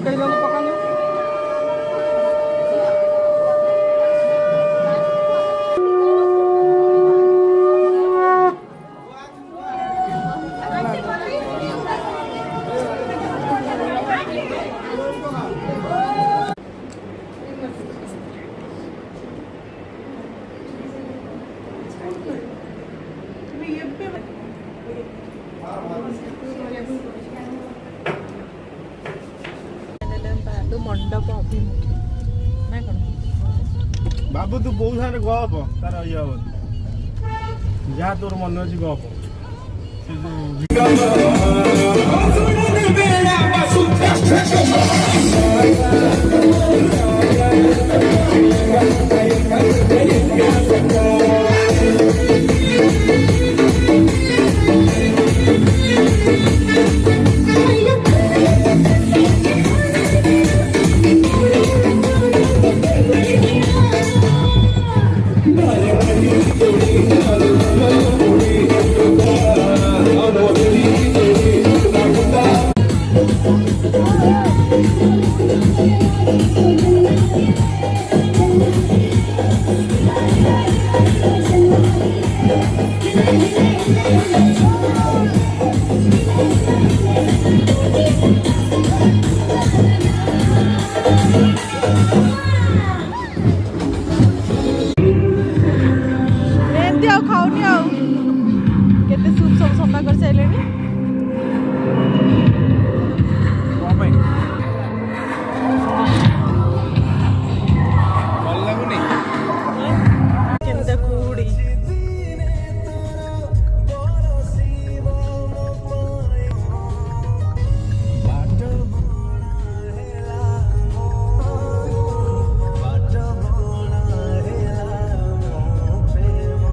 पकई दो पकाने मंडप अभिमुखी ना कौन बाबू तू बहुत सारे गप तार ये जहाँ तोर मन अच्छी गप एमती खाऊनी आते सूप सब सफा कर सारे